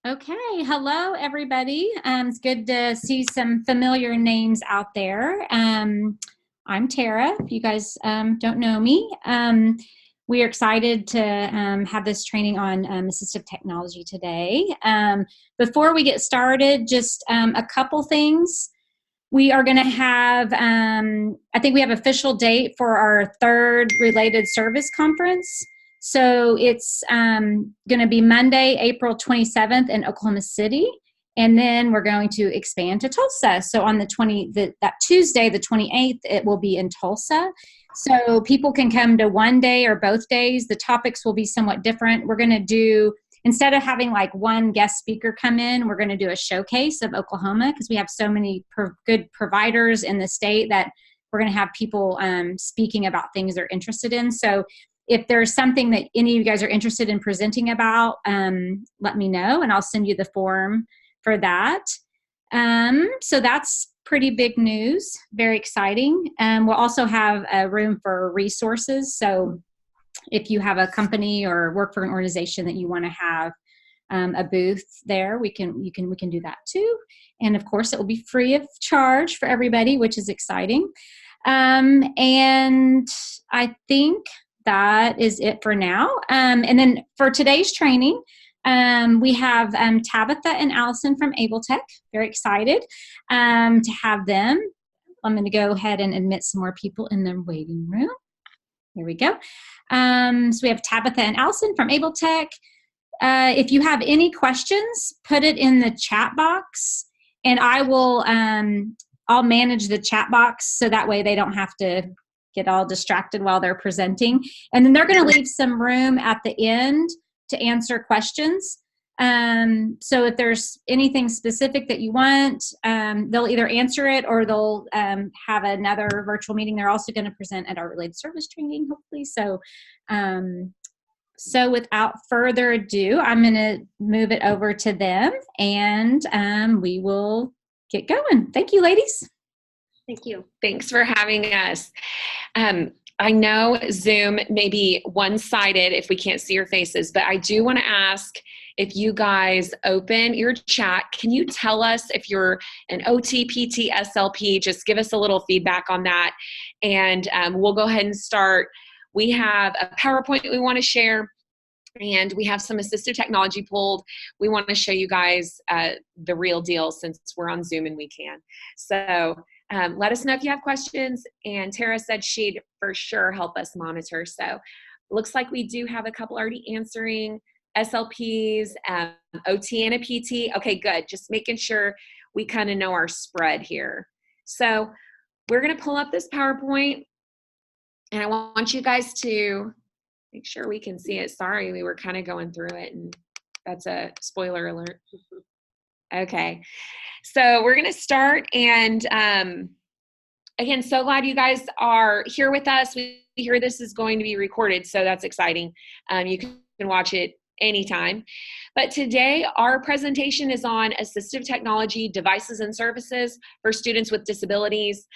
Okay, hello everybody. It's good to see some familiar names out there. I'm Tara, if you guys don't know me. We are excited to have this training on assistive technology today. Before we get started, just a couple things. We are going to have, I think we have official date for our third related service conference. So it's going to be Monday, April 27th in Oklahoma City. And then we're going to expand to Tulsa. So on that Tuesday, the 28th, it will be in Tulsa. So people can come to one day or both days. The topics will be somewhat different. We're going to do, instead of having like one guest speaker come in, we're going to do a showcase of Oklahoma because we have so many good providers in the state that we're going to have people speaking about things they're interested in. So if there's something that any of you guys are interested in presenting about, let me know and I'll send you the form for that. So that's pretty big news, very exciting. We'll also have a room for resources. So if you have a company or work for an organization that you want to have a booth there, we can do that too. And of course, it will be free of charge for everybody, which is exciting. And I think that is it for now. And then for today's training, we have Tabitha and Allison from Abletech. Very excited to have them. I'm going to go ahead and admit some more people in the waiting room. Here we go. So we have Tabitha and Allison from Abletech. If you have any questions, put it in the chat box, and I'll manage the chat box so that way they don't have to get all distracted while they're presenting. And then they're going to leave some room at the end to answer questions. So if there's anything specific that you want, they'll either answer it or they'll have another virtual meeting. They're also going to present at our related service training, hopefully. So without further ado, I'm going to move it over to them and we will get going. Thank you, ladies. Thank you. Thanks for having us. I know Zoom may be one-sided if we can't see your faces, but I do want to ask if you guys open your chat, can you tell us if you're an OT, PT, SLP? Just give us a little feedback on that, and we'll go ahead and start. We have a PowerPoint we want to share, and we have some assistive technology pulled. We want to show you guys the real deal since we're on Zoom and we can. So let us know if you have questions. And Tara said she'd for sure help us monitor. So looks like we do have a couple already answering. SLPs, OT and a PT. Okay, good. Just making sure we kind of know our spread here. So we're going to pull up this PowerPoint, and I want you guys to make sure we can see it. Sorry, we were kind of going through it, and that's a spoiler alert. Okay, so we're going to start, and again, so glad you guys are here with us. We hear this is going to be recorded, so that's exciting. You can watch it anytime. But today, our presentation is on assistive technology, devices, and services for students with disabilities.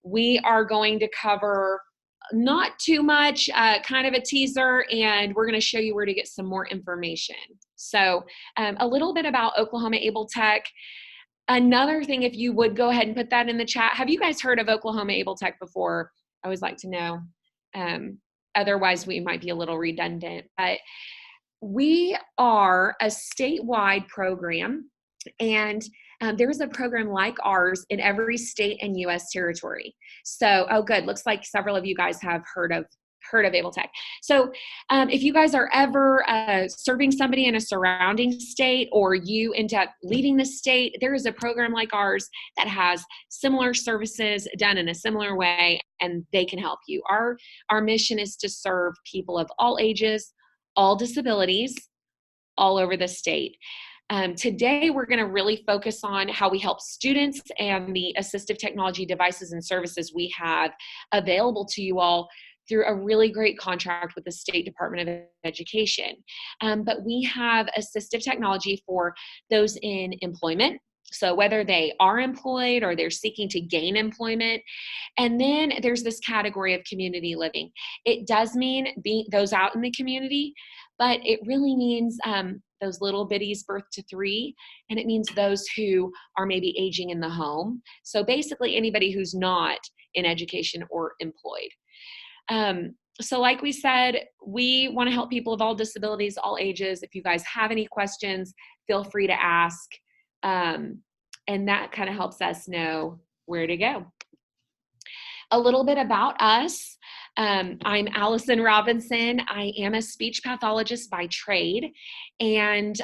We are going to cover not too much, kind of a teaser, and we're going to show you where to get some more information. So a little bit about Oklahoma Abletech. Another thing, if you would go ahead and put that in the chat, have you guys heard of Oklahoma Abletech before? I always like to know. Otherwise, we might be a little redundant. But we are a statewide program, and there's a program like ours in every state and U.S. territory. So, oh, good. Looks like several of you guys have heard of Abletech. So if you guys are ever serving somebody in a surrounding state, or you end up leaving the state, there is a program like ours that has similar services done in a similar way, and they can help you. Our mission is to serve people of all ages, all disabilities, all over the state. Today, we're going to really focus on how we help students and the assistive technology devices and services we have available to you all through a really great contract with the State Department of Education. But we have assistive technology for those in employment, so whether they are employed or they're seeking to gain employment. And then there's this category of community living. It does mean being those out in the community, but it really means those little bitties birth to 3, and it means those who are maybe aging in the home. So basically anybody who's not in education or employed. So like we said, we want to help people with all disabilities, all ages. If you guys have any questions, feel free to ask. And that kind of helps us know where to go. A little bit about us. I'm Allison Robinson. I am a speech pathologist by trade, and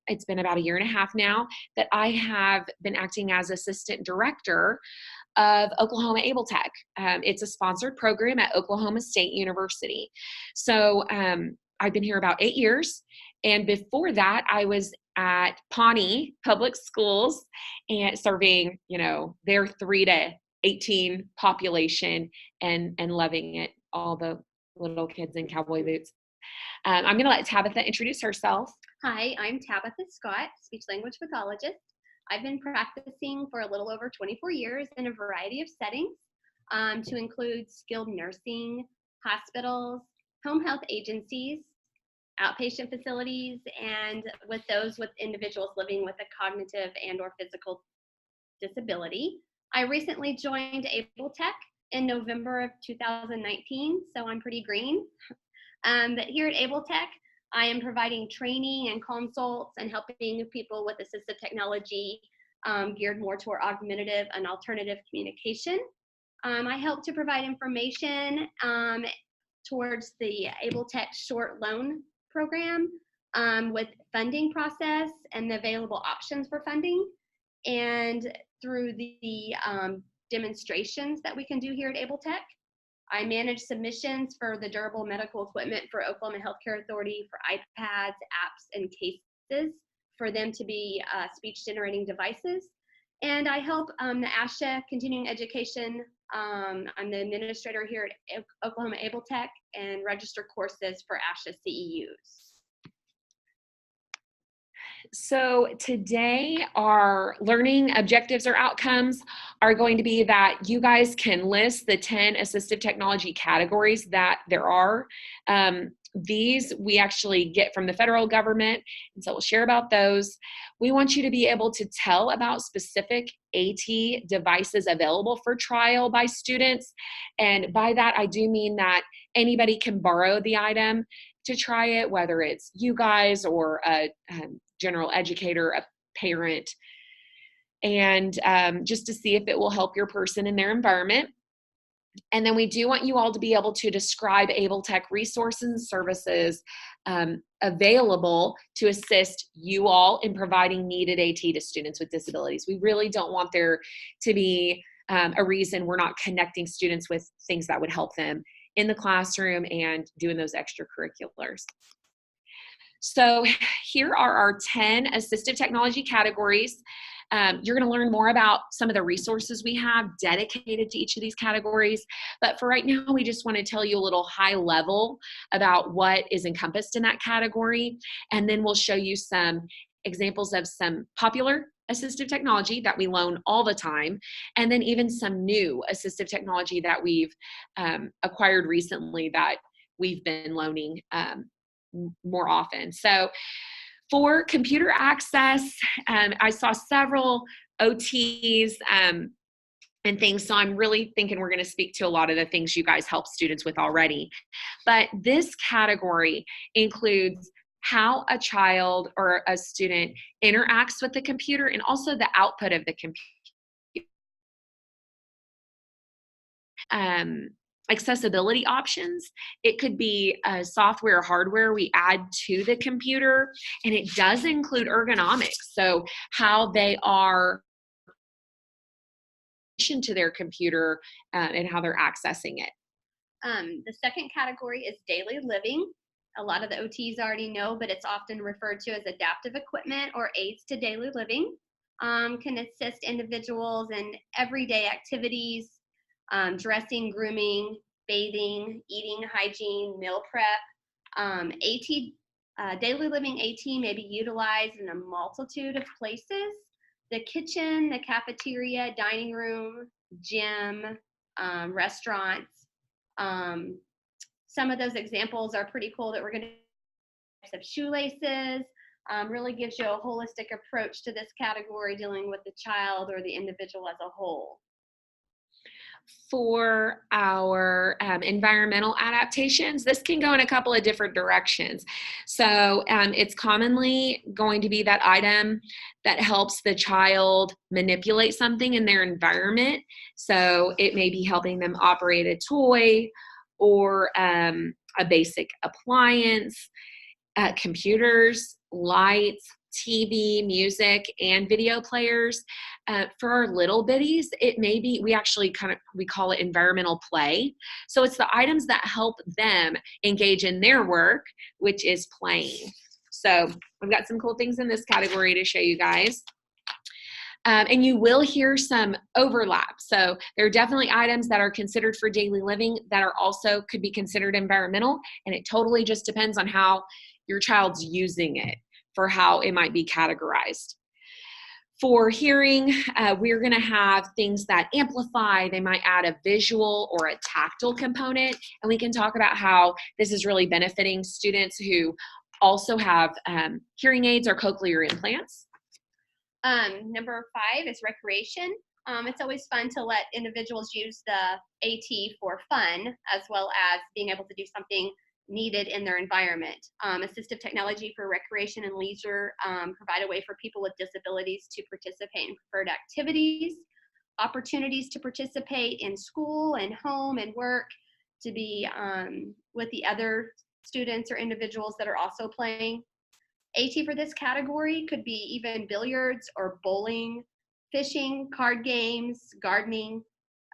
it's been about 1.5 years now that I have been acting as assistant director of Oklahoma Abletech. It's a sponsored program at Oklahoma State University. So I've been here about 8 years, and before that I was at Pawnee Public Schools and serving, their 3 to 18 population and loving it, all the little kids in cowboy boots. I'm going to let Tabitha introduce herself. Hi, I'm Tabitha Scott, speech language pathologist. I've been practicing for a little over 24 years in a variety of settings, to include skilled nursing, hospitals, home health agencies, outpatient facilities, and with those with individuals living with a cognitive and or physical disability. I recently joined Abletech in November of 2019, so I'm pretty green. But here at Abletech, I am providing training and consults and helping people with assistive technology geared more toward augmentative and alternative communication. I help to provide information towards the Abletech short loan program with funding process and the available options for funding, and through the demonstrations that we can do here at Abletech. I manage submissions for the durable medical equipment for Oklahoma Healthcare Authority for iPads, apps, and cases for them to be speech generating devices. And I help the ASHA continuing education. I'm the administrator here at Oklahoma Abletech and register courses for ASHA CEUs. So today our learning objectives or outcomes are going to be that you guys can list the 10 assistive technology categories that there are. These we actually get from the federal government, and so we'll share about those. We want you to be able to tell about specific AT devices available for trial by students, and by that I do mean that anybody can borrow the item to try it, whether it's you guys or a general educator, a parent, and just to see if it will help your person in their environment. And then we do want you all to be able to describe Abletech resources and services available to assist you all in providing needed AT to students with disabilities. We really don't want there to be a reason we're not connecting students with things that would help them in the classroom and doing those extracurriculars. So here are our 10 assistive technology categories. You're going to learn more about some of the resources we have dedicated to each of these categories. But for right now, we just want to tell you a little high level about what is encompassed in that category. And then we'll show you some examples of some popular assistive technology that we loan all the time, and then even some new assistive technology that we've acquired recently that we've been loaning more often. So for computer access, I saw several OTs and things, so I'm really thinking we're going to speak to a lot of the things you guys help students with already. But this category includes how a child or a student interacts with the computer and also the output of the computer. Accessibility options. It could be software or hardware we add to the computer, and it does include ergonomics, so how they are to their computer and how they're accessing it. The second category is daily living. A lot of the OTs already know, but it's often referred to as adaptive equipment or aids to daily living. Can assist individuals in everyday activities, dressing, grooming, bathing, eating, hygiene, meal prep. Daily living AT may be utilized in a multitude of places: the kitchen, the cafeteria, dining room, gym, restaurants. Some of those examples are pretty cool that we're going to have shoelaces, really gives you a holistic approach to this category, dealing with the child or the individual as a whole. For our environmental adaptations, this can go in a couple of different directions. So it's commonly going to be that item that helps the child manipulate something in their environment. So it may be helping them operate a toy or a basic appliance, computers, lights, TV, music, and video players. For our little bitties, it may be, we call it environmental play. So it's the items that help them engage in their work, which is playing. So we've got some cool things in this category to show you guys. And you will hear some overlap. So there are definitely items that are considered for daily living that are also could be considered environmental. And it totally just depends on how your child's using it for how it might be categorized. For hearing, we're going to have things that amplify. They might add a visual or a tactile component, and we can talk about how this is really benefiting students who also have hearing aids or cochlear implants. Number 5 is recreation. It's always fun to let individuals use the AT for fun, as well as being able to do something needed in their environment. Assistive technology for recreation and leisure provide a way for people with disabilities to participate in preferred activities, opportunities to participate in school and home and work, to be with the other students or individuals that are also playing. AT for this category could be even billiards or bowling, fishing, card games, gardening,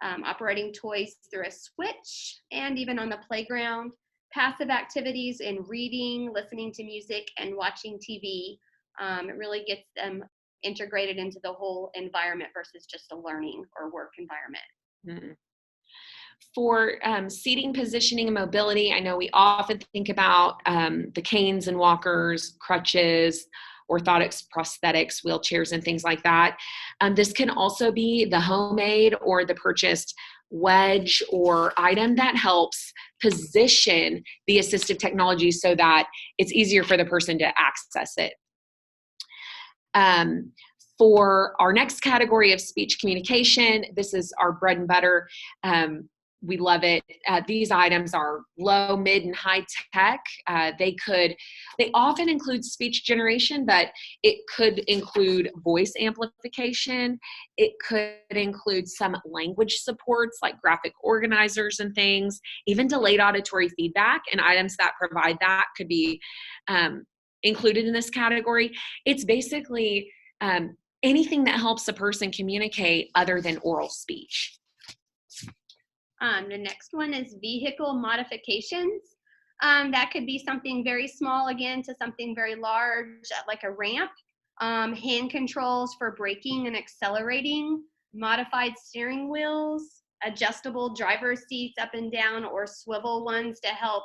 operating toys through a switch, and even on the playground. Passive activities in reading, listening to music, and watching TV. It really gets them integrated into the whole environment versus just a learning or work environment. Mm-hmm. For seating, positioning, and mobility, I know we often think about the canes and walkers, crutches, orthotics, prosthetics, wheelchairs, and things like that. This can also be the homemade or the purchased wedge or item that helps position the assistive technology so that it's easier for the person to access it. For our next category of speech communication, this is our bread and butter. We love it. These items are low, mid, and high tech. They often include speech generation, but it could include voice amplification. It could include some language supports like graphic organizers and things, even delayed auditory feedback, and items that provide that could be included in this category. It's basically anything that helps a person communicate other than oral speech. The next one is vehicle modifications. That could be something very small, again, to something very large, like a ramp. Hand controls for braking and accelerating, modified steering wheels, adjustable driver's seats up and down, or swivel ones to help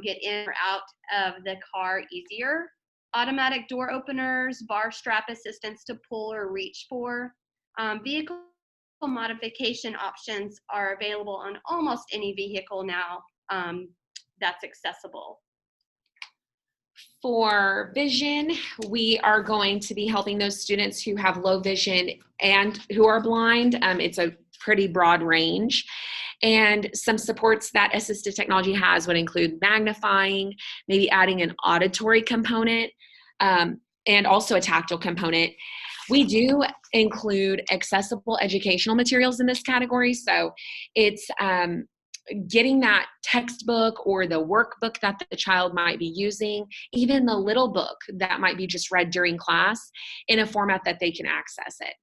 get in or out of the car easier. Automatic door openers, bar strap assistance to pull or reach for. Vehicle modification options are available on almost any vehicle now that's accessible. For vision, we are going to be helping those students who have low vision and who are blind. It's a pretty broad range. And some supports that assistive technology has would include magnifying, maybe adding an auditory component, and also a tactile component. We do include accessible educational materials in this category. So it's getting that textbook or the workbook that the child might be using, even the little book that might be just read during class, in a format that they can access it.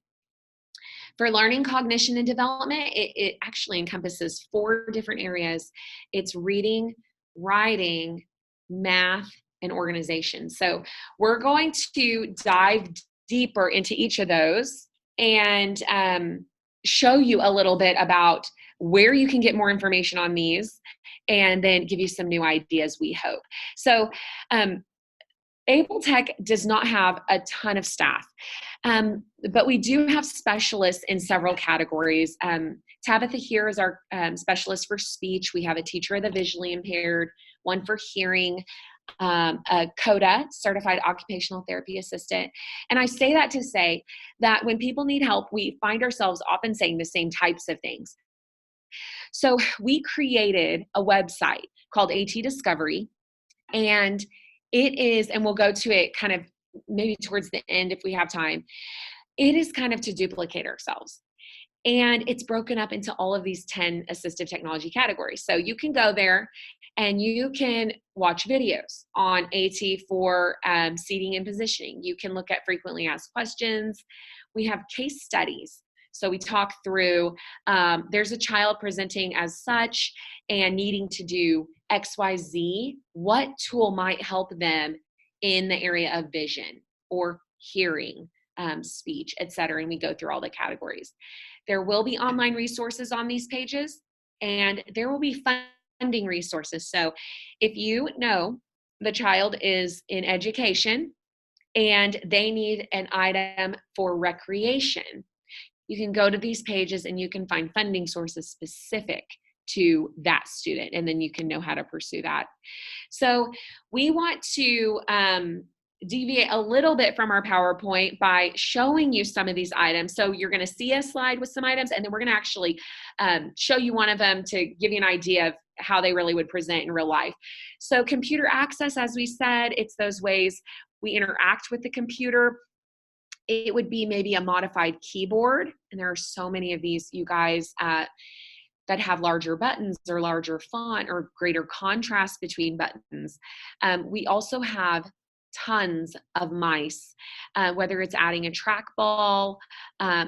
For learning, cognition, and development, it actually encompasses 4 different areas. It's reading, writing, math, and organization. So we're going to dive deeper into each of those and show you a little bit about where you can get more information on these, and then give you some new ideas, we hope. So Abletech does not have a ton of staff, but we do have specialists in several categories. Tabitha here is our specialist for speech. We have a teacher of the visually impaired, one for hearing. a CODA, Certified Occupational Therapy Assistant. And I say that to say that when people need help, we find ourselves often saying the same types of things. So we created a website called AT Discovery, and it is, and we'll go to it kind of maybe towards the end if we have time, it is kind of to duplicate ourselves. And it's broken up into all of these 10 assistive technology categories. So you can go there and you can watch videos on AT for seating and positioning. You can look at frequently asked questions. We have case studies. So we talk through, there's a child presenting as such and needing to do XYZ. What tool might help them in the area of vision or hearing, speech, et cetera. And we go through all the categories. There will be online resources on these pages, and there will be funding resources. So if you know the child is in education and they need an item for recreation, you can go to these pages and you can find funding sources specific to that student, and then you can know how to pursue that. So we want to deviate a little bit from our PowerPoint by showing you some of these items. So you're going to see a slide with some items, and then we're going to actually show you one of them to give you an idea of how they really would present in real life. So computer access, as we said, it's those ways we interact with the computer. It would be maybe a modified keyboard, and there are so many of these, you guys, that have larger buttons or larger font or greater contrast between buttons. We also have tons of mice, whether it's adding a trackball,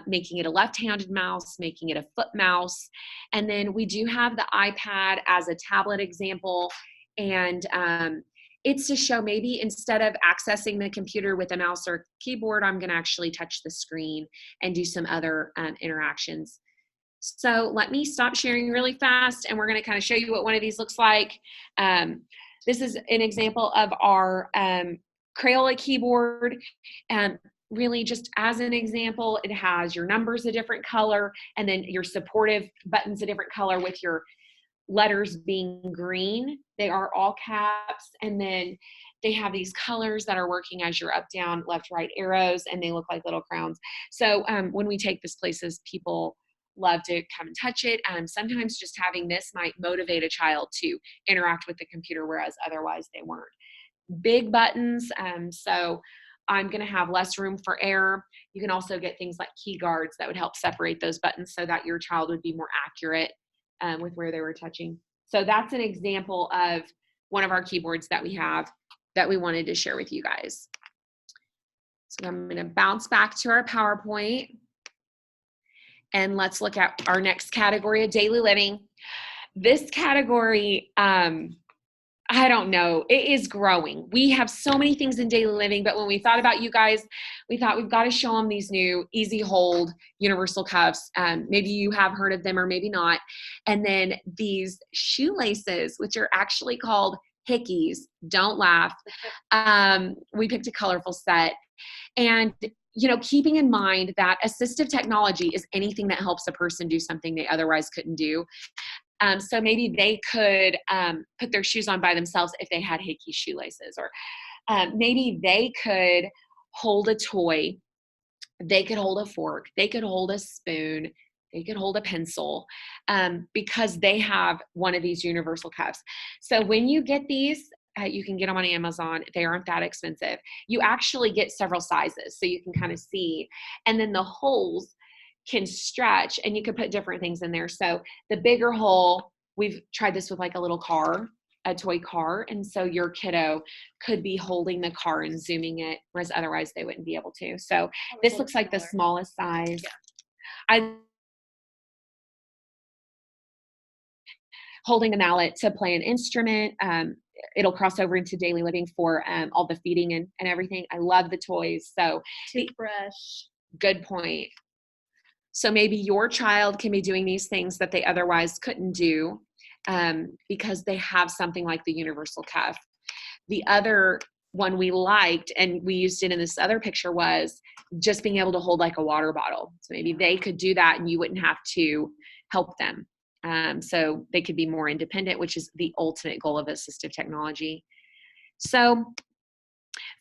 making it a left-handed mouse, making it a foot mouse. And then we do have the iPad as a tablet example. And it's to show maybe instead of accessing the computer with a mouse or keyboard, I'm going to actually touch the screen and do some other interactions. So let me stop sharing really fast, and we're going to kind of show you what one of these looks like. This is an example of our Crayola keyboard. Really just as an example, it has your numbers a different color, and then your supportive buttons a different color with your letters being green. They are all caps, and then they have these colors that are working as your up, down, left, right arrows, and they look like little crowns. So when we take this places, people love to come and touch it. Sometimes just having this might motivate a child to interact with the computer, whereas otherwise they weren't. Big buttons, so I'm going to have less room for error. You can also get things like key guards that would help separate those buttons so that your child would be more accurate with where they were touching. So that's an example of one of our keyboards that we have that we wanted to share with you guys. So I'm going to bounce back to our PowerPoint. And let's look at our next category of daily living. This category, I don't know, it is growing. We have so many things in daily living, but when we thought about you guys, we thought we've got to show them these new easy hold universal cuffs. Maybe you have heard of them or maybe not. And then these shoelaces, which are actually called hickeys. Don't laugh. We picked a colorful set. And you know, keeping in mind that assistive technology is anything that helps a person do something they otherwise couldn't do. So maybe they could put their shoes on by themselves if they had hickey shoelaces, or maybe they could hold a toy. They could hold a fork. They could hold a spoon. They could hold a pencil because they have one of these universal cuffs. So when you get these, you can get them on Amazon. They aren't that expensive. You actually get several sizes so you can kind of see. And then the holes can stretch and you can put different things in there. So the bigger hole, we've tried this with like a little car, a toy car. And so your kiddo could be holding the car and zooming it, whereas otherwise they wouldn't be able to. So this looks like the smallest size. Yeah. Holding a mallet to play an instrument. It'll cross over into daily living for all the feeding and everything. I love the toys. So toothbrush. Good point. So maybe your child can be doing these things that they otherwise couldn't do because they have something like the universal cuff. The other one we liked, and we used it in this other picture, was just being able to hold like a water bottle. So maybe they could do that and you wouldn't have to help them. So they could be more independent, which is the ultimate goal of assistive technology. So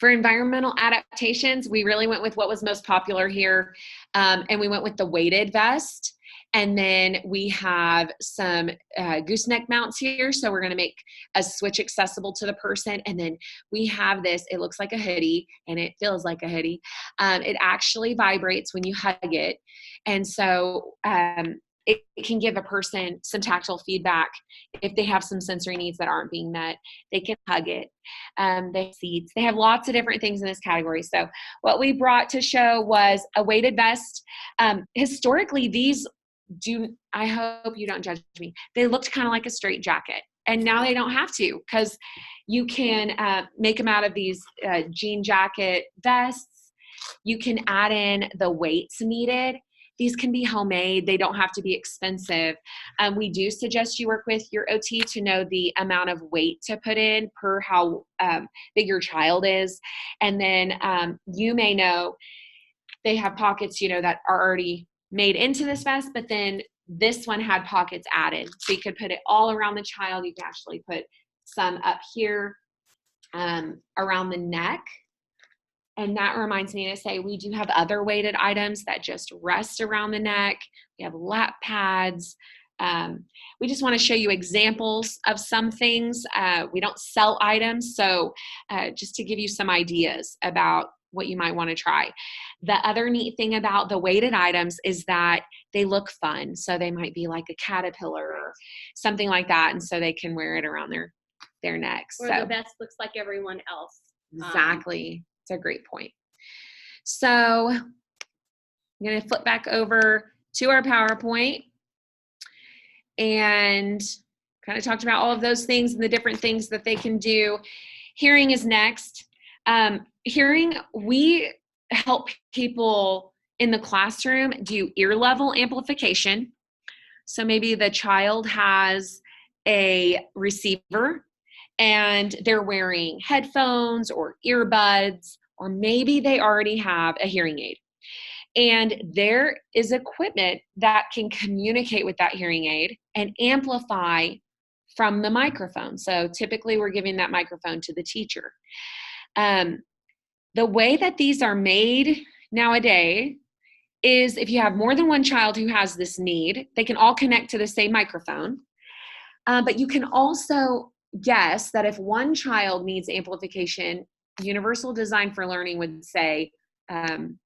for environmental adaptations, we really went with what was most popular here, and we went with the weighted vest. And then we have some gooseneck mounts here. So we're going to make a switch accessible to the person. And then we have this, it looks like a hoodie and it feels like a hoodie. It actually vibrates when you hug it. And so it can give a person some tactile feedback if they have some sensory needs that aren't being met. They can hug it. They have seats. They have lots of different things in this category. So what we brought to show was a weighted vest. Historically, these I hope you don't judge me, they looked kind of like a straight jacket. And now they don't have to, because you can make them out of these jean jacket vests. You can add in the weights needed. These can be homemade. They don't have to be expensive. We do suggest you work with your OT to know the amount of weight to put in per how big your child is. And then you may know they have pockets, that are already made into this vest, but then this one had pockets added. So you could put it all around the child. You can actually put some up here around the neck. And that reminds me to say, we do have other weighted items that just rest around the neck. We have lap pads. We just want to show you examples of some things. We don't sell items, so just to give you some ideas about what you might want to try. The other neat thing about the weighted items is that they look fun. So they might be like a caterpillar or something like that. And so they can wear it around their necks. Or the vest looks like everyone else. Exactly. It's a great point. So I'm going to flip back over to our PowerPoint and kind of talked about all of those things and the different things that they can do. Hearing is next. Hearing, we help people in the classroom do ear level amplification. So maybe the child has a receiver and they're wearing headphones or earbuds, or maybe they already have a hearing aid. And there is equipment that can communicate with that hearing aid and amplify from the microphone. So typically we're giving that microphone to the teacher. The way that these are made nowadays is if you have more than one child who has this need, they can all connect to the same microphone. But you can also guess that if one child needs amplification, Universal Design for Learning would say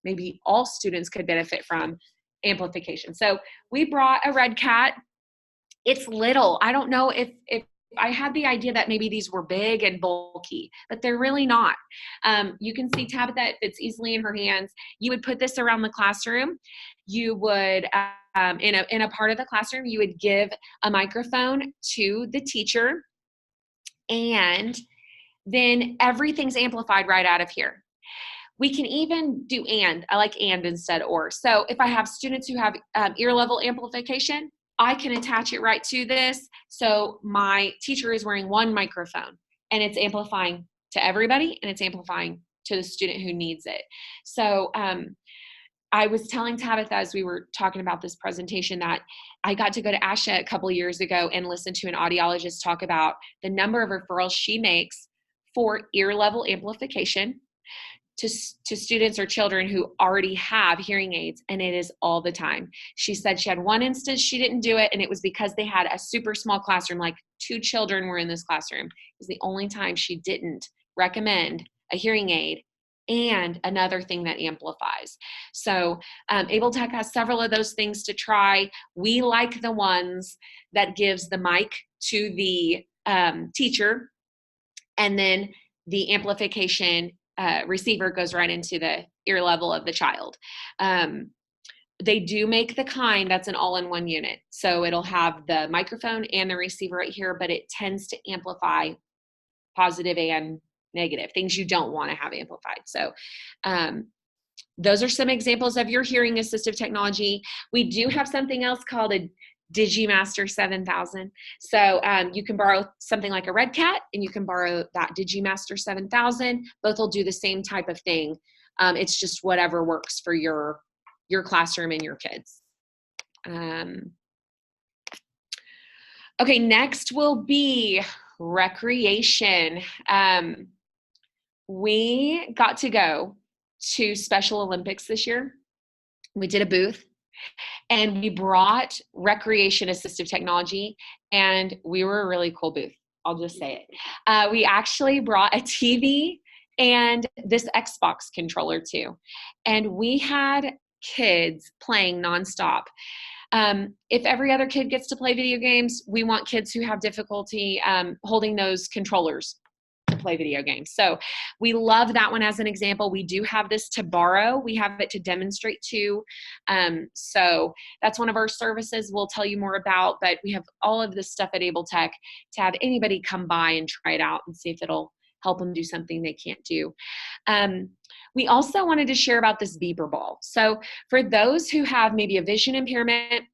maybe all students could benefit from amplification. So we brought a red cat. It's little. I don't know if I had the idea that maybe these were big and bulky, but they're really not. You can see Tabitha, it fits easily in her hands. You would put this around the classroom. You would, in a part of the classroom, you would give a microphone to the teacher, and then everything's amplified right out of here. We can even do and. I like and instead or. So if I have students who have ear level amplification, I can attach it right to this. So my teacher is wearing one microphone and it's amplifying to everybody and it's amplifying to the student who needs it. So I was telling Tabitha as we were talking about this presentation that I got to go to ASHA a couple years ago and listen to an audiologist talk about the number of referrals she makes for ear level amplification to students or children who already have hearing aids, and it is all the time. She said she had one instance she didn't do it, and it was because they had a super small classroom, like 2 children were in this classroom. It was the only time she didn't recommend a hearing aid and another thing that amplifies. So Abletech has several of those things to try. We like the ones that gives the mic to the teacher, and then the amplification receiver goes right into the ear level of the child. They do make the kind that's an all-in-one unit. So it'll have the microphone and the receiver right here, but it tends to amplify positive and negative, things you don't want to have amplified. So those are some examples of your hearing assistive technology. We do have something else called a Digimaster 7000. So you can borrow something like a Red Cat, and you can borrow that Digimaster 7000. Both will do the same type of thing. It's just whatever works for your classroom and your kids. Okay, next will be recreation. we got to go to Special Olympics this year. We did a booth and we brought recreation assistive technology, and we were a really cool booth. I'll just say it. We actually brought a TV and this Xbox controller too. And we had kids playing nonstop. If every other kid gets to play video games, we want kids who have difficulty holding those controllers to play video games. So we love that one as an example. We do have this to borrow. We have it to demonstrate too. So that's one of our services we'll tell you more about, but we have all of this stuff at Abletech to have anybody come by and try it out and see if it'll help them do something they can't do. We also wanted to share about this beeper ball. So for those who have maybe a vision impairment,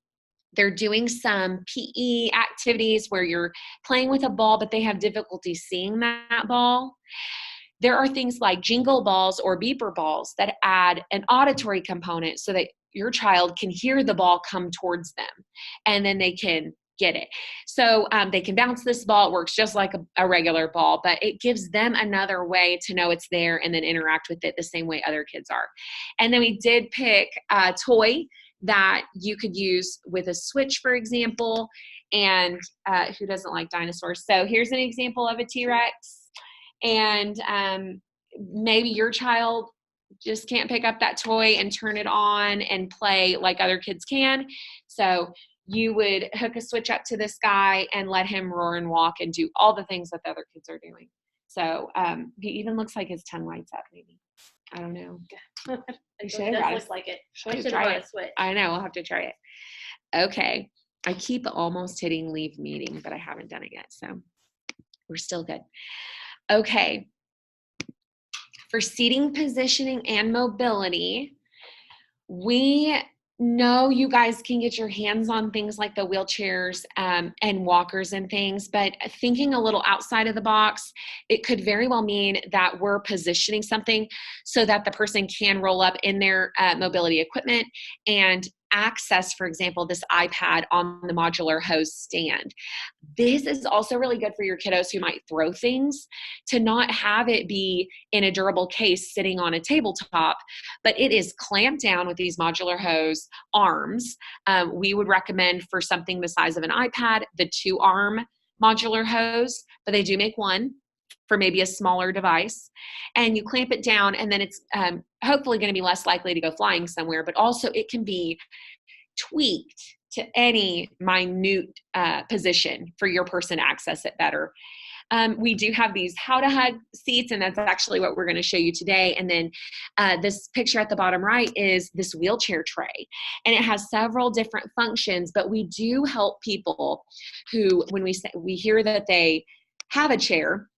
they're doing some PE activities where you're playing with a ball, but they have difficulty seeing that ball. There are things like jingle balls or beeper balls that add an auditory component so that your child can hear the ball come towards them, and then they can get it. So they can bounce this ball. It works just like a regular ball, but it gives them another way to know it's there and then interact with it the same way other kids are. And then we did pick a toy that you could use with a switch, for example, and who doesn't like dinosaurs? So here's an example of a T-Rex, and maybe your child just can't pick up that toy and turn it on and play like other kids can. So you would hook a switch up to this guy and let him roar and walk and do all the things that the other kids are doing. So he even looks like his tongue lights up, maybe. I don't know. It does look like it. I should try a switch. I know. We'll have to try it. Okay. I keep almost hitting leave meeting, but I haven't done it yet. So we're still good. Okay. For seating, positioning, and mobility, we know you guys can get your hands on things like the wheelchairs and walkers and things, but thinking a little outside of the box, it could very well mean that we're positioning something so that the person can roll up in their mobility equipment and access, for example, this iPad on the modular hose stand. This is also really good for your kiddos who might throw things, to not have it be in a durable case sitting on a tabletop, but it is clamped down with these modular hose arms. We would recommend for something the size of an iPad, the 2-arm modular hose, but they do make one for maybe a smaller device, and you clamp it down, and then it's hopefully going to be less likely to go flying somewhere, but also it can be tweaked to any minute position for your person to access it better. We do have these how to hug seats, and that's actually what we're going to show you today. And then this picture at the bottom right is this wheelchair tray, and it has several different functions, but we do help people who, when we hear that they have a chair,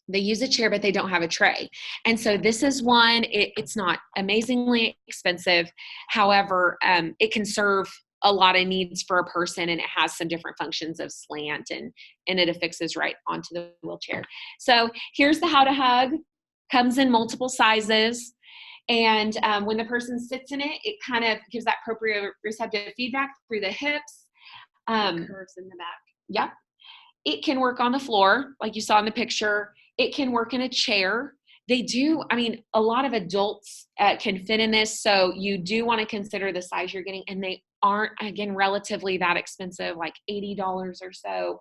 they use a chair, but they don't have a tray. And so this is one, it's not amazingly expensive. However, it can serve a lot of needs for a person, and it has some different functions of slant, and it affixes right onto the wheelchair. So here's the how to hug. Comes in multiple sizes. And when the person sits in it, it kind of gives that proprioceptive feedback through the hips. Curves in the back. Yep. It can work on the floor, like you saw in the picture. It can work in a chair. They do, I mean, a lot of adults can fit in this, so you do want to consider the size you're getting, and they aren't, again, relatively that expensive, like $80 or so.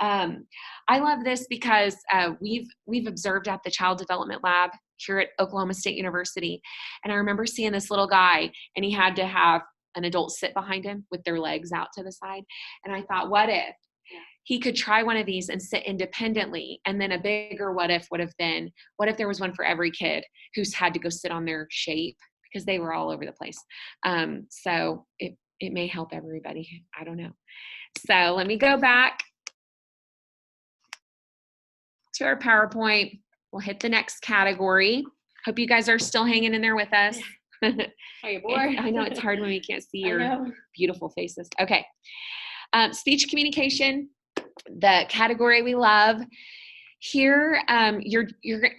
I love this because we've observed at the Child Development Lab here at Oklahoma State University, and I remember seeing this little guy, and he had to have an adult sit behind him with their legs out to the side, and I thought, what if he could try one of these and sit independently? And then a bigger what if would have been, what if there was one for every kid who's had to go sit on their shape, because they were all over the place. So it may help everybody. I don't know. So let me go back to our PowerPoint. We'll hit the next category. Hope you guys are still hanging in there with us. Are you bored? I know it's hard when we can't see your beautiful faces. Okay. Speech communication, the category we love. Here, you're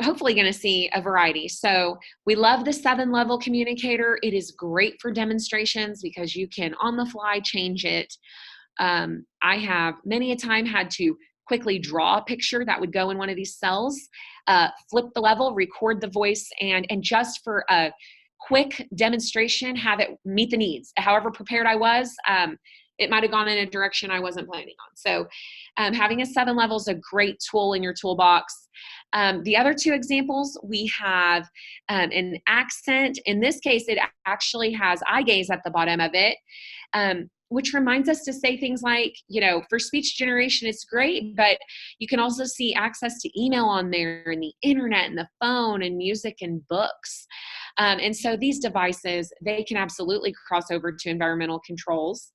hopefully going to see a variety. So we love the 7-level communicator. It is great for demonstrations because you can on the fly change it. I have many a time had to quickly draw a picture that would go in one of these cells flip the level, record the voice, and just for a quick demonstration, have it meet the needs. However prepared I was, it might have gone in a direction I wasn't planning on. So having a 7 level is a great tool in your toolbox. The other 2 examples, we have an accent. In this case, it actually has eye gaze at the bottom of it, which reminds us to say things like, for speech generation, it's great, but you can also see access to email on there, and the internet and the phone and music and books. And so these devices, they can absolutely cross over to environmental controls.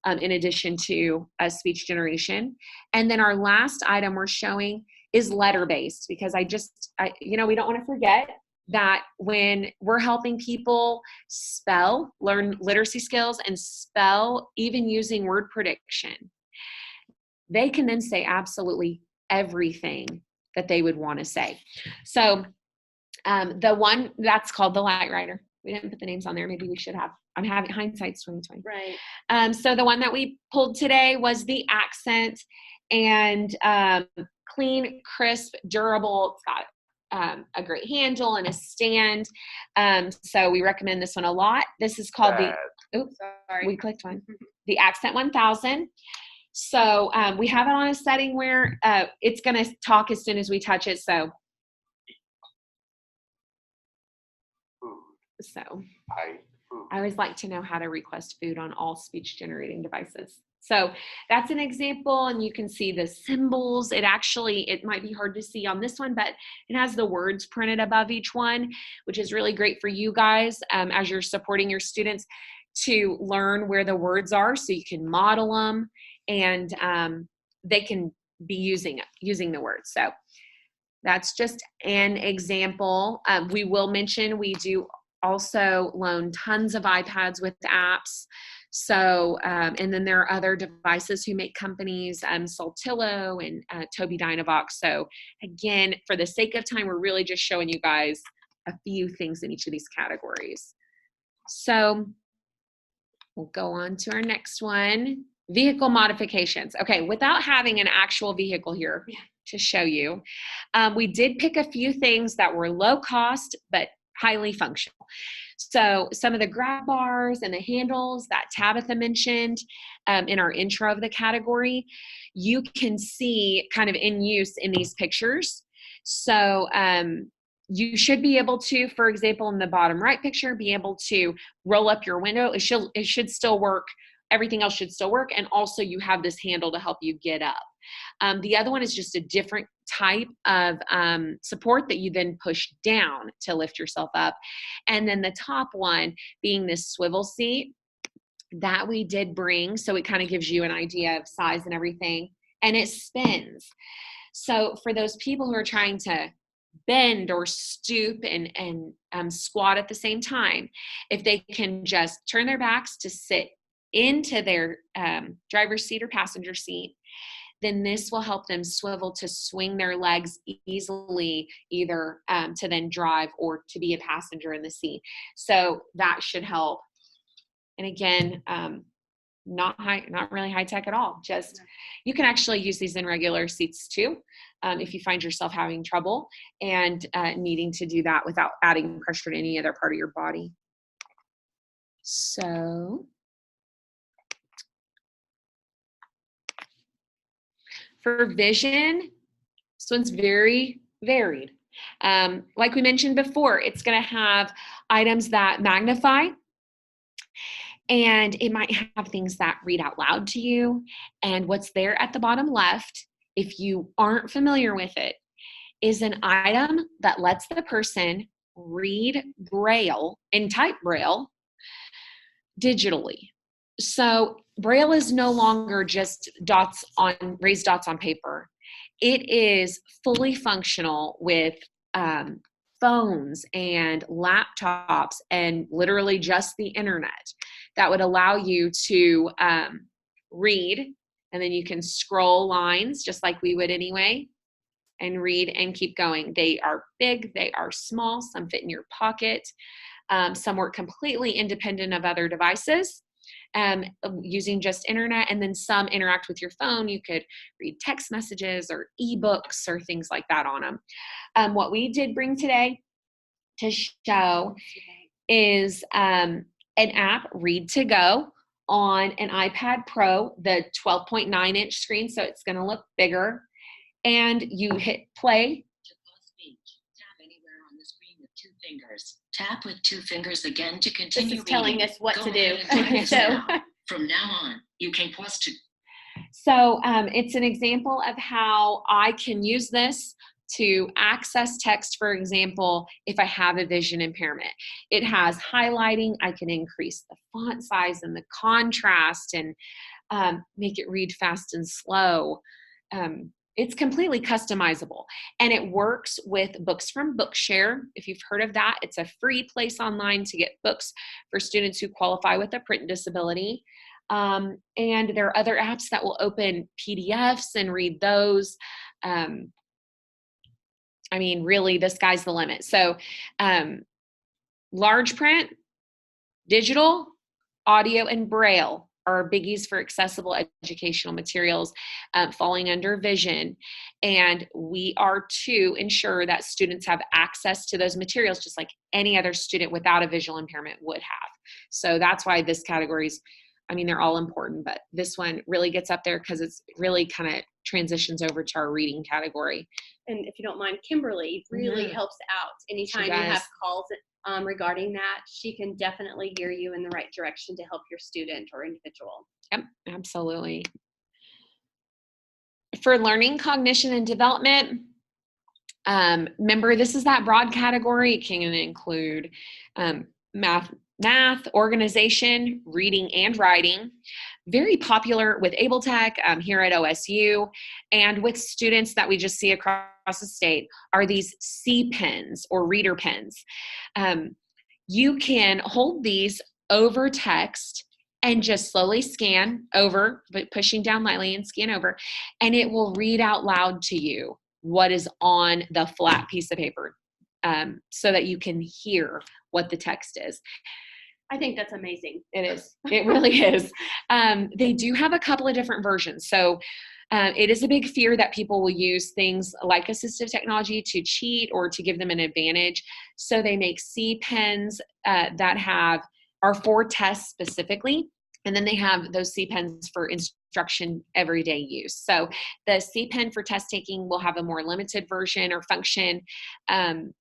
In addition to speech generation. And then our last item we're showing is letter-based, because we don't want to forget that when we're helping people spell, learn literacy skills and spell, even using word prediction, they can then say absolutely everything that they would want to say. So the one that's called the Light Writer. We didn't put the names on there. Maybe we should have. I'm having hindsight's 2020. Right. So the one that we pulled today was the accent, and clean, crisp, durable. It's got a great handle and a stand. So we recommend this one a lot. This is called we clicked one. The Accent 1000. So we have it on a setting where it's going to talk as soon as we touch it. So I always like to know how to request food on all speech generating devices. So that's an example, and you can see the symbols. It might be hard to see on this one, but it has the words printed above each one, which is really great for you guys as you're supporting your students to learn where the words are, so you can model them, and they can be using the words. So that's just an example. We will mention we do also loan tons of iPads with apps. So, and then there are other devices who make companies, Saltillo and Tobii Dynavox. So again, for the sake of time, we're really just showing you guys a few things in each of these categories. So we'll go on to our next one, vehicle modifications. Okay, without having an actual vehicle here to show you, we did pick a few things that were low cost, but highly functional. So some of the grab bars and the handles that Tabitha mentioned in our intro of the category, you can see kind of in use in these pictures. So you should be able to, for example, in the bottom right picture, be able to roll up your window. It should still work. Everything else should still work. And also you have this handle to help you get up. The other one is just a different type of support that you then push down to lift yourself up. And then the top one being this swivel seat that we did bring. So it kind of gives you an idea of size and everything. And it spins. So for those people who are trying to bend or stoop and squat at the same time, if they can just turn their backs to sit into their driver's seat or passenger seat, then this will help them swivel to swing their legs easily, either to then drive or to be a passenger in the seat. So that should help. And again, not really high tech at all. Just, you can actually use these in regular seats too, if you find yourself having trouble and needing to do that without adding pressure to any other part of your body. So for vision, this one's very varied. Like we mentioned before, it's going to have items that magnify, and it might have things that read out loud to you. And what's there at the bottom left, if you aren't familiar with it, is an item that lets the person read Braille and type Braille digitally. So Braille is no longer just raised dots on paper. It is fully functional with phones and laptops and literally just the internet that would allow you to read, and then you can scroll lines just like we would anyway and read and keep going. They are big, they are small, some fit in your pocket, some work completely independent of other devices. using just internet, and then some interact with your phone. You could read text messages or ebooks or things like that on them. What we did bring today to show is an app, Read to Go, on an iPad Pro, the 12.9-inch screen, so it's going to look bigger. And you hit play. To pause speech, tap anywhere on the screen with 2 fingers. Tap with 2 fingers again to continue This is telling reading. us what Go to do. ahead and try this So now. From now on, you can pause to. So it's an example of how I can use this to access text, for example, if I have a vision impairment. It has highlighting. I can increase the font size and the contrast and make it read fast and slow. It's completely customizable, and it works with books from Bookshare. If you've heard of that, it's a free place online to get books for students who qualify with a print disability. And there are other apps that will open PDFs and read those. I mean, really, the sky's the limit. So large print, digital, audio, and Braille are biggies for accessible educational materials falling under vision. And we are to ensure that students have access to those materials just like any other student without a visual impairment would have. So that's why this category's, I mean, they're all important, but this one really gets up there because it's really kind of transitions over to our reading category. and if you don't mind, Kimberly really helps out anytime you have calls regarding that. She can definitely gear you in the right direction to help your student or individual. Yep, absolutely. For learning, cognition, and development, remember, this is that broad category. It can include math, organization, reading, and writing. Very popular with Abletech here at OSU, and with students that we just see across the state are these C pens or reader pens. You can hold these over text and just slowly scan over, but pushing down lightly and scan over, and it will read out loud to you what is on the flat piece of paper, so that you can hear what the text is. I think that's amazing. It is. It really is. They do have a couple of different versions. So it is a big fear that people will use things like assistive technology to cheat or to give them an advantage. So they make C pens that are for tests specifically. And then they have those C pens for instruction everyday use. So the C pen for test taking will have a more limited version or function than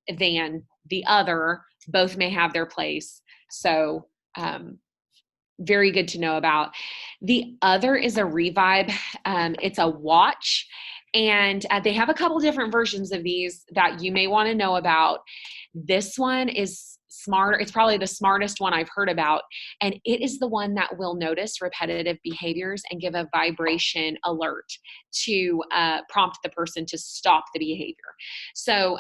the other. Both may have their place. So very good to know about. The other is a Revibe. It's a watch, and they have a couple different versions of these that you may want to know about. This one is smarter. It's probably the smartest one I've heard about, and it is the one that will notice repetitive behaviors and give a vibration alert to prompt the person to stop the behavior. So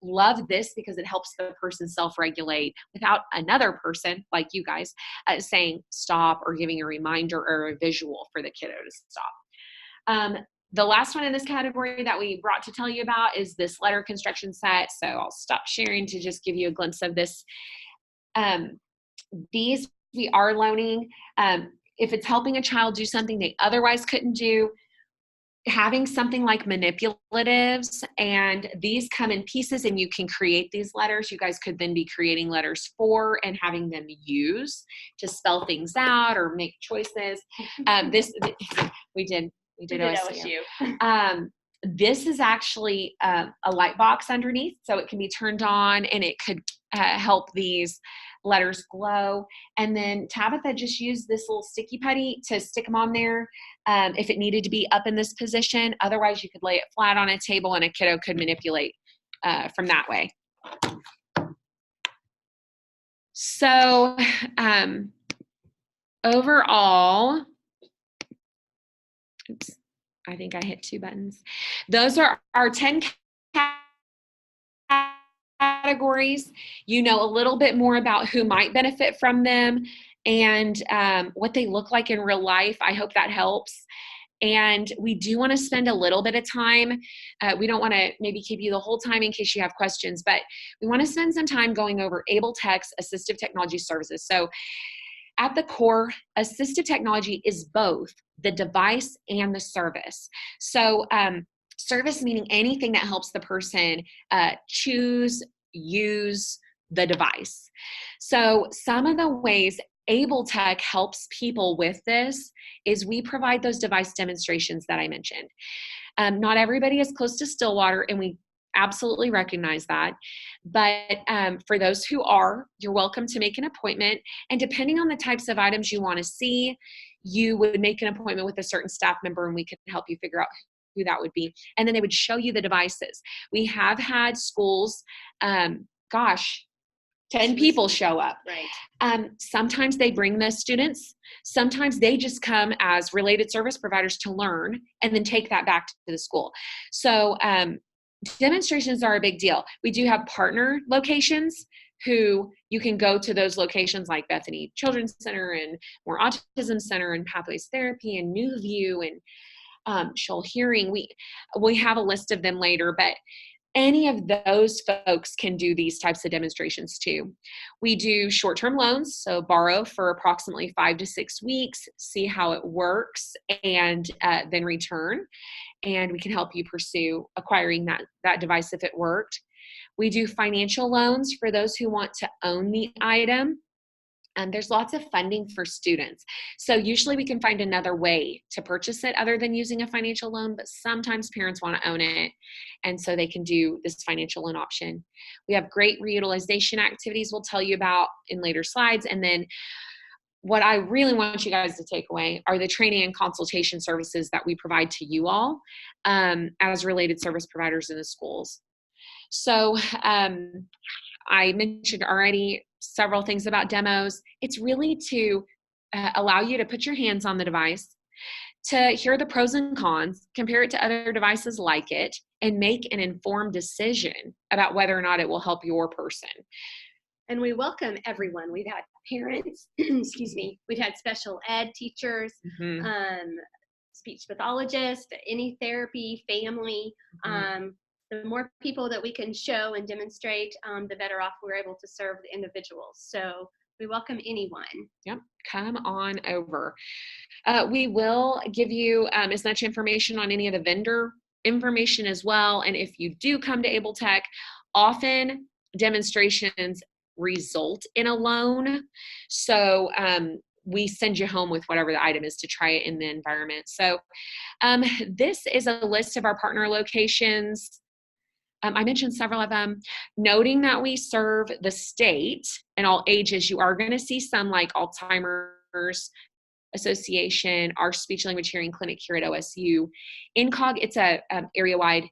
love this because it helps the person self-regulate without another person like you guys saying stop or giving a reminder or a visual for the kiddo to stop. The last one in this category that we brought to tell you about is this letter construction set. So I'll stop sharing to just give you a glimpse of this. These we are loaning. If it's helping a child do something they otherwise couldn't do, having something like manipulatives, and these come in pieces and you can create these letters. You guys could then be creating letters for and having them use to spell things out or make choices. We did OSU. This is actually a light box underneath, so it can be turned on and it could help these letters glow. And then Tabitha just used this little sticky putty to stick them on there if it needed to be up in this position. Otherwise, you could lay it flat on a table and a kiddo could manipulate from that way. So overall, oops, I think I hit 2 buttons. Those are our 10 categories. You know a little bit more about who might benefit from them and what they look like in real life. I hope that helps. And we do want to spend a little bit of time. We don't want to maybe keep you the whole time in case you have questions, but we want to spend some time going over Abletech's assistive technology services. So at the core, assistive technology is both the device and the service. So service meaning anything that helps the person choose, use the device. So some of the ways Abletech helps people with this is we provide those device demonstrations that I mentioned. Not everybody is close to Stillwater, and we absolutely recognize that. But for those who are, you're welcome to make an appointment. And depending on the types of items you want to see, you would make an appointment with a certain staff member, and we can help you figure out who that would be. And then they would show you the devices. We have had schools, 10 people show up. Right. Sometimes they bring the students. Sometimes they just come as related service providers to learn and then take that back to the school. So demonstrations are a big deal. We do have partner locations who you can go to those locations like Bethany Children's Center and More Autism Center and Pathways Therapy and New View and Shoal Hearing. We have a list of them later, but any of those folks can do these types of demonstrations too. We do short-term loans, so borrow for approximately 5 to 6 weeks, see how it works, and then return. And we can help you pursue acquiring that device if it worked. We do financial loans for those who want to own the item. And there's lots of funding for students. So usually we can find another way to purchase it other than using a financial loan, but sometimes parents want to own it. And so they can do this financial loan option. We have great reutilization activities we'll tell you about in later slides. And then what I really want you guys to take away are the training and consultation services that we provide to you all as related service providers in the schools. So I mentioned already several things about demos. It's really to allow you to put your hands on the device, to hear the pros and cons, compare it to other devices like it, and make an informed decision about whether or not it will help your person. And we welcome everyone. We've had parents, excuse me, we've had special ed teachers, speech pathologists, any therapy, family. The more people that we can show and demonstrate, the better off we're able to serve the individuals. So we welcome anyone. Yep, come on over. We will give you as much information on any of the vendor information as well. And if you do come to Abletech, often demonstrations result in a loan. So we send you home with whatever the item is to try it in the environment. So this is a list of our partner locations. I mentioned several of them. Noting that we serve the state and all ages, you are going to see some like Alzheimer's Association, our speech language hearing clinic here at OSU. INCOG, it's a area-wide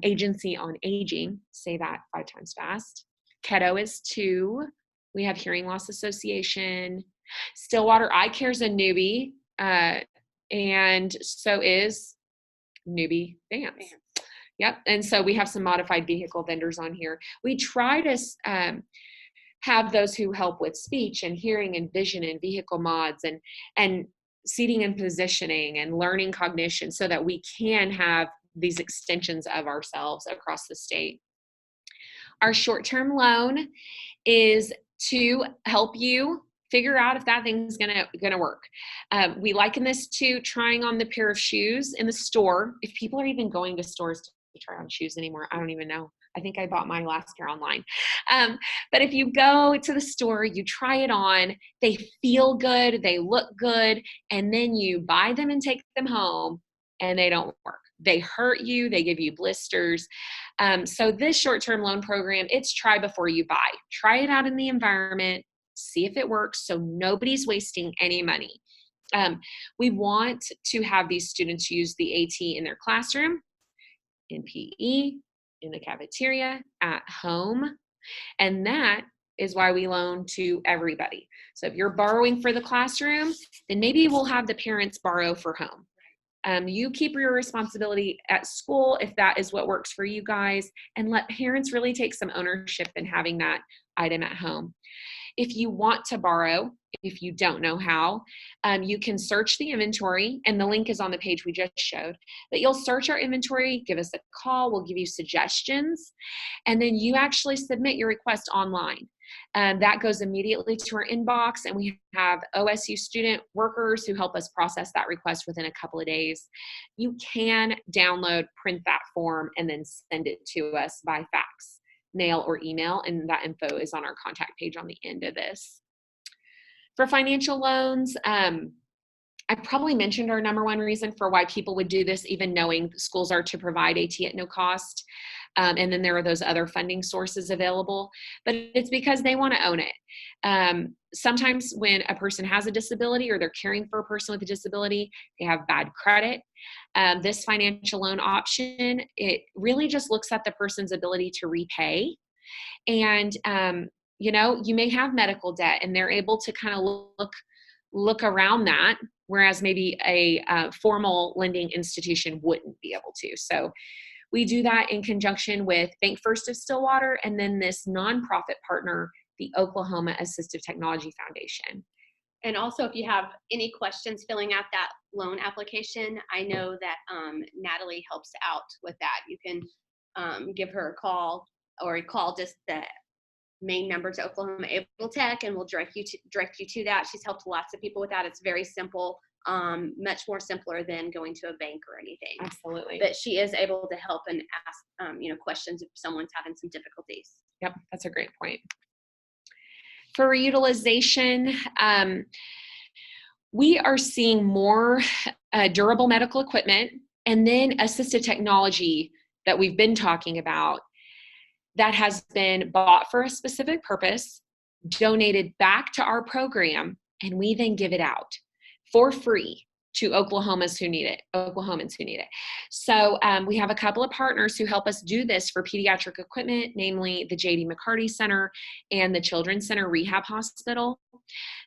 agency on aging. Say that 5 times fast. Keto is 2. We have Hearing Loss Association. Stillwater Eye Care is a newbie, and so is Newbie Dance. Yep, and so we have some modified vehicle vendors on here. We try to have those who help with speech and hearing and vision and vehicle mods and seating and positioning and learning cognition so that we can have these extensions of ourselves across the state. Our short-term loan is to help you figure out if that thing's gonna work. We liken this to trying on the pair of shoes in the store. If people are even going to stores to try on shoes anymore, I don't even know. I think I bought my last pair online. But if you go to the store, you try it on, they feel good, they look good, and then you buy them and take them home and they don't work. They hurt you, they give you blisters. So this short-term loan program, it's try before you buy. Try it out in the environment, see if it works so nobody's wasting any money. We want to have these students use the AT in their classroom, in PE, in the cafeteria, at home, and that is why we loan to everybody. So if you're borrowing for the classroom, then maybe we'll have the parents borrow for home. You keep your responsibility at school if that is what works for you guys, and let parents really take some ownership in having that item at home. If you want to borrow, if you don't know how, you can search the inventory, and the link is on the page we just showed. But you'll search our inventory, give us a call, we'll give you suggestions, and then you actually submit your request online. That goes immediately to our inbox, and we have OSU student workers who help us process that request within a couple of days. You can download, print that form, and then send it to us by fax, mail, or email, and that info is on our contact page on the end of this. For financial loans, I probably mentioned our number one reason for why people would do this, even knowing schools are to provide AT at no cost. And then there are those other funding sources available, but it's because they want to own it. Sometimes when a person has a disability or they're caring for a person with a disability, they have bad credit. This financial loan option, it really just looks at the person's ability to repay. And, you may have medical debt and they're able to kind of look around that, whereas maybe a formal lending institution wouldn't be able to. So we do that in conjunction with Bank First of Stillwater and then this nonprofit partner, the Oklahoma Assistive Technology Foundation. And also, if you have any questions filling out that loan application, I know that Natalie helps out with that. You can give her a call or call just the main number to Oklahoma Abletech, and we'll direct you to that. She's helped lots of people with that. It's very simple, much more simpler than going to a bank or anything. Absolutely. But she is able to help and ask, questions if someone's having some difficulties. Yep, that's a great point. For utilization, we are seeing more durable medical equipment and then assistive technology that we've been talking about that has been bought for a specific purpose, donated back to our program, and we then give it out for free to Oklahomans who need it. So we have a couple of partners who help us do this for pediatric equipment, namely the J.D. McCarty Center and the Children's Center Rehab Hospital.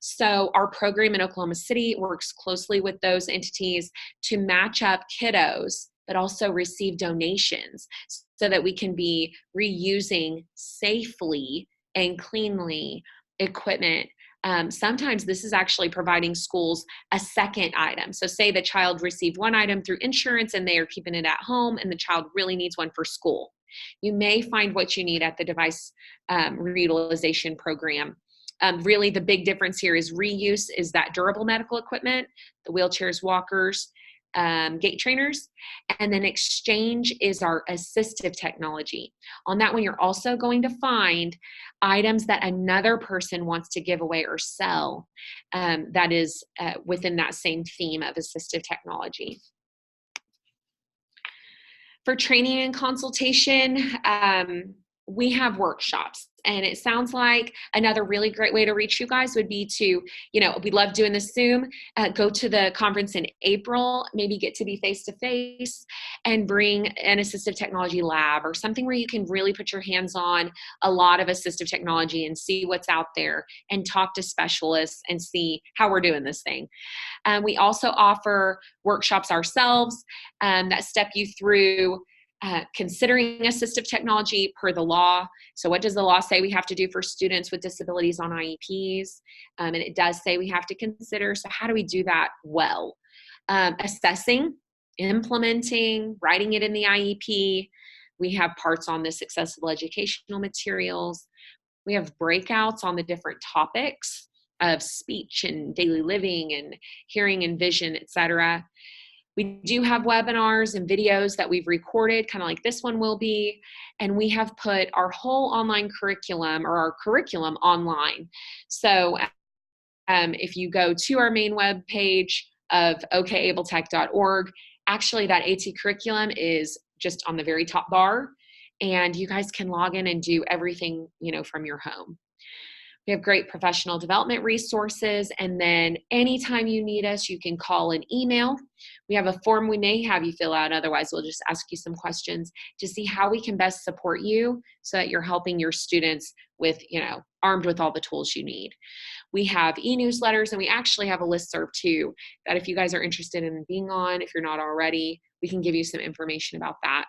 So our program in Oklahoma City works closely with those entities to match up kiddos, but also receive donations so that we can be reusing safely and cleanly equipment. Sometimes this is actually providing schools a second item. So say the child received one item through insurance and they are keeping it at home and the child really needs one for school. You may find what you need at the device reutilization program. Really the big difference here is reuse is that durable medical equipment, the wheelchairs, walkers, gait trainers, and then exchange is our assistive technology. On that one, you're also going to find items that another person wants to give away or sell that is within that same theme of assistive technology. For training and consultation, we have workshops. And it sounds like another really great way to reach you guys would be to, we love doing this Zoom, go to the conference in April, maybe get to be face-to-face and bring an assistive technology lab or something where you can really put your hands on a lot of assistive technology and see what's out there and talk to specialists and see how we're doing this thing. We also offer workshops ourselves that step you through considering assistive technology per the law. So what does the law say we have to do for students with disabilities on IEPs? And it does say we have to consider, so how do we do that well? Assessing, implementing, writing it in the IEP. We have parts on this accessible educational materials. We have breakouts on the different topics of speech and daily living and hearing and vision, etc. We do have webinars and videos that we've recorded, kind of like this one will be, and we have put our whole online curriculum or our curriculum online. So if you go to our main web page of okabletech.org, actually that AT curriculum is just on the very top bar, and you guys can log in and do everything, from your home. We have great professional development resources, and then anytime you need us, you can call and email. We have a form we may have you fill out, otherwise we'll just ask you some questions to see how we can best support you so that you're helping your students with, armed with all the tools you need. We have e-newsletters, and we actually have a listserv too, that if you guys are interested in being on, if you're not already, we can give you some information about that.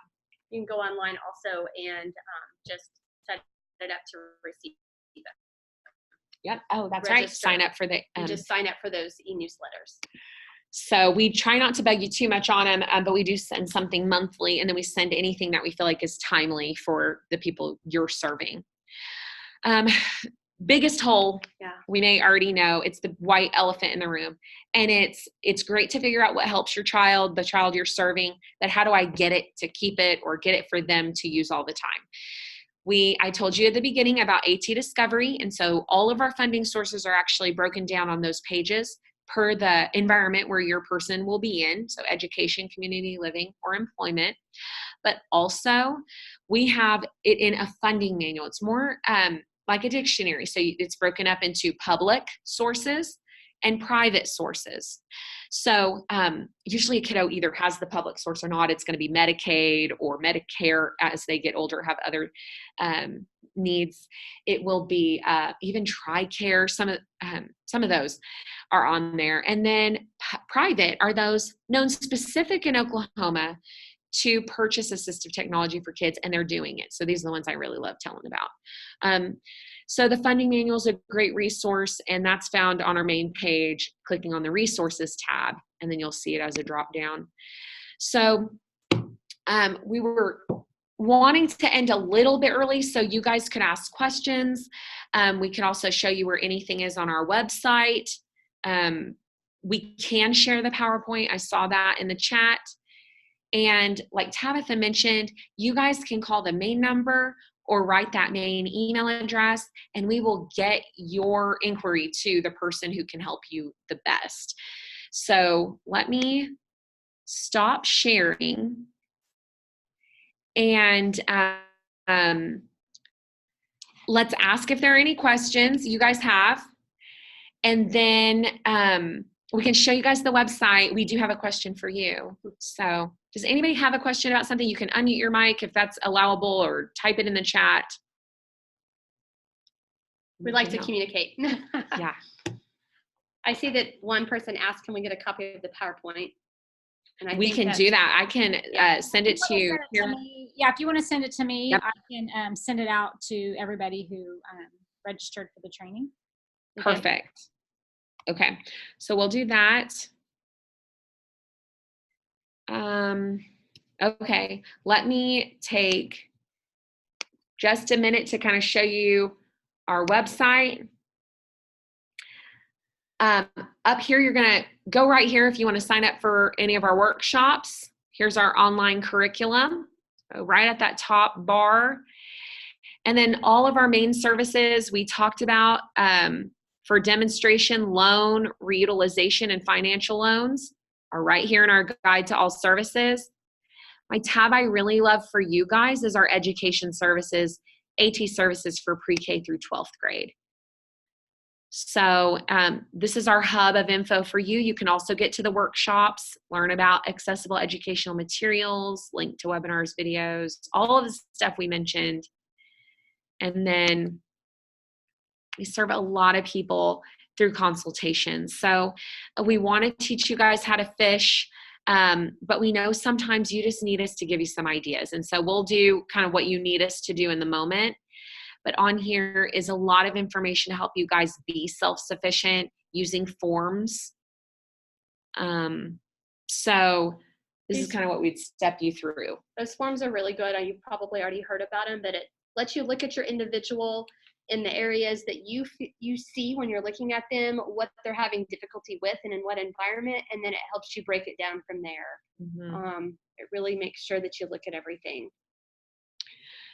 You can go online also and just set it up to receive it. Yep. Oh, that's right. Sign up for the. You just sign up for those e-newsletters. So we try not to bug you too much on them, but we do send something monthly, and then we send anything that we feel like is timely for the people you're serving. biggest hole, Yeah. we may already know. It's the white elephant in the room. And it's great to figure out what helps your child, the child you're serving, that how do I get it to keep it or get it for them to use all the time. I told you at the beginning about AT Discovery, and so all of our funding sources are actually broken down on those pages per the environment where your person will be in, so education, community living, or employment. But also, we have it in a funding manual. It's more like a dictionary, so it's broken up into public sources and private sources. So usually a kiddo either has the public source or not. It's going to be Medicaid or Medicare as they get older, have other needs. It will be even TRICARE. Some of those are on there. And then private are those known specific in Oklahoma to purchase assistive technology for kids, and they're doing it. So these are the ones I really love telling about. So the funding manual is a great resource, and that's found on our main page, clicking on the resources tab, and then you'll see it as a drop down. So we were wanting to end a little bit early so you guys could ask questions. We can also show you where anything is on our website. We can share the PowerPoint. I saw that in the chat. And like Tabitha mentioned, you guys can call the main number or write that main email address, and we will get your inquiry to the person who can help you the best. So let me stop sharing, and let's ask if there are any questions you guys have, and then we can show you guys the website. We do have a question for you. So does anybody have a question about something? You can unmute your mic if that's allowable, or type it in the chat. We'd like to communicate. Yeah. I see that one person asked, can we get a copy of the PowerPoint? And we can do that. I can send it to you. Yeah, if you want to send it to me, Yep. I can send it out to everybody who registered for the training. Perfect. Okay, so we'll do that. Okay, let me take just a minute to kind of show you our website. Up here, you're going to go right here if you want to sign up for any of our workshops. Here's our online curriculum, so right at that top bar. And then all of our main services we talked about for demonstration, loan, reutilization, and financial loans are right here in our guide to all services. My tab I really love for you guys is our education services, AT services for pre-K through 12th grade. So this is our hub of info for you. You can also get to the workshops, learn about accessible educational materials, link to webinars, videos, all of the stuff we mentioned. And then we serve a lot of people through consultations. So we want to teach you guys how to fish, but we know sometimes you just need us to give you some ideas. And so we'll do kind of what you need us to do in the moment. But on here is a lot of information to help you guys be self-sufficient using forms. So this is kind of what we'd step you through. Those forms are really good. You've probably already heard about them, but it lets you look at your individual in the areas that you see when you're looking at them, what they're having difficulty with and in what environment, and then it helps you break it down from there. Mm-hmm. It really makes sure that you look at everything.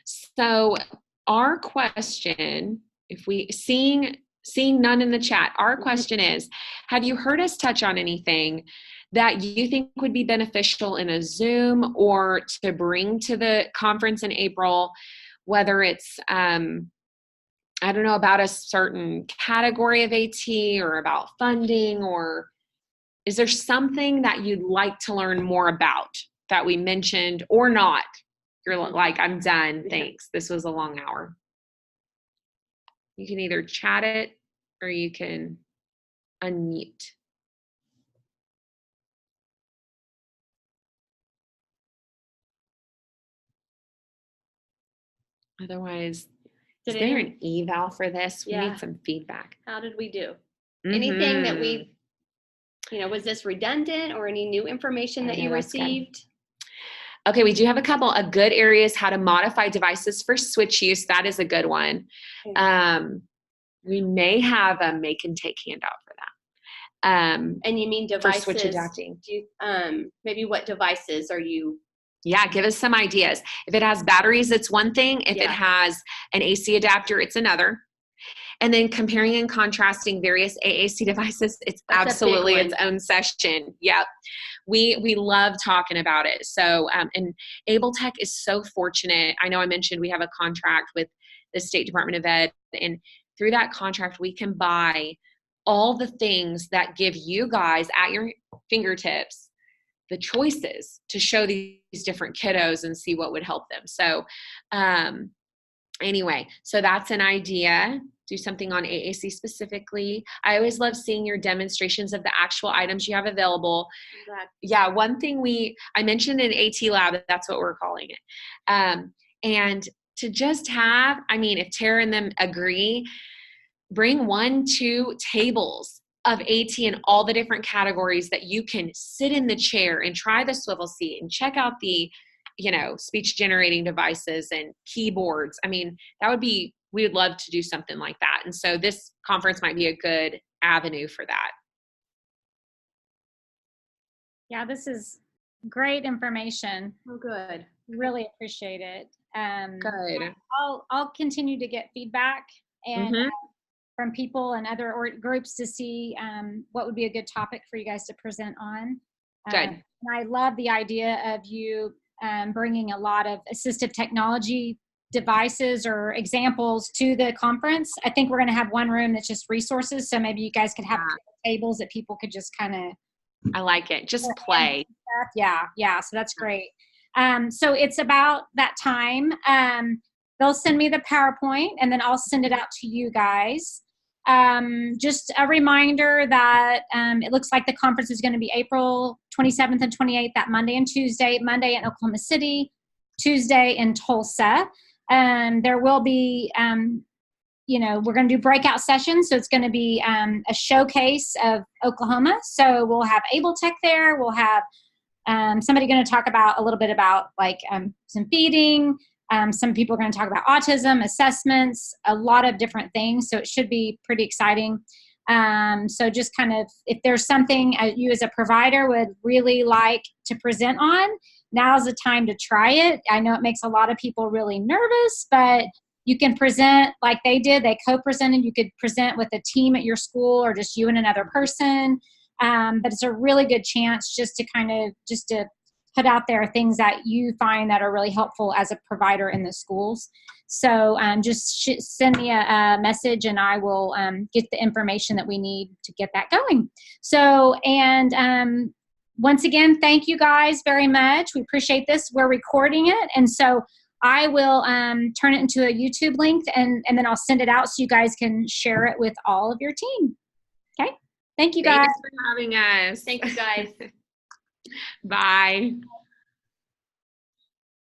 So our question, if we seeing none in the chat, our question is, have you heard us touch on anything that you think would be beneficial in a Zoom or to bring to the conference in April, whether it's, I don't know, about a certain category of AT or about funding, or is there something that you'd like to learn more about that we mentioned or not? You're like, I'm done, thanks. This was a long hour. You can either chat it or you can unmute. Otherwise, is there an eval for this? We need some feedback. How did we do? Anything that we, was this redundant or any new information that you received? Okay, we do have a couple. A good area is how to modify devices for switch use. That is a good one. We may have a make and take handout for that. And you mean For devices? switch adapting. Do you, maybe what devices are you? Yeah, give us some ideas. If it has batteries, it's one thing. If it Yeah. has an AC adapter, it's another. And then comparing and contrasting various AAC devices, it's That's absolutely a big its own session. Yep. We love talking about it. So, and Abletech is so fortunate. I know I mentioned we have a contract with the State Department of Ed, and through that contract, we can buy all the things that give you guys at your fingertips the choices to show these different kiddos and see what would help them. So, anyway, so that's an idea. Do something on AAC specifically. I always love seeing your demonstrations of the actual items you have available. Exactly. Yeah, one thing I mentioned in AT Lab, that's what we're calling it. And to just have, I mean, if Tara and them agree, bring 1-2 tables of AT in all the different categories that you can sit in the chair and try the swivel seat and check out the, speech generating devices and keyboards. I mean, we would love to do something like that. And so this conference might be a good avenue for that. Yeah, this is great information. Oh, good. Really appreciate it. Good. I'll continue to get feedback and Mhm. From people and other groups to see what would be a good topic for you guys to present on. Good. And I love the idea of you bringing a lot of assistive technology devices or examples to the conference. I think we're going to have one room that's just resources, so maybe you guys could have tables that people could just kind of. I like it. Just play. Yeah. So that's great. So it's about that time. They'll send me the PowerPoint, and then I'll send it out to you guys. Just a reminder that it looks like the conference is going to be April 27th and 28th, that Monday and Tuesday. Monday in Oklahoma City, Tuesday in Tulsa. There will be, we're going to do breakout sessions. So it's going to be a showcase of Oklahoma. So we'll have Abletech there. We'll have somebody going to talk about a little bit about like some feeding. Some people are going to talk about autism, assessments, a lot of different things. So it should be pretty exciting. So just kind of, if there's something you as a provider would really like to present on, now's the time to try it. I know it makes a lot of people really nervous, but you can present like they did. They co-presented. You could present with a team at your school or just you and another person. But it's a really good chance just to put out there things that you find that are really helpful as a provider in the schools. So just send me a message and I will get the information that we need to get that going. So, and once again, thank you guys very much. We appreciate this. We're recording it. And so I will turn it into a YouTube link and then I'll send it out so you guys can share it with all of your team. Okay. Thank you guys. Thanks for having us. Thank you guys. Bye.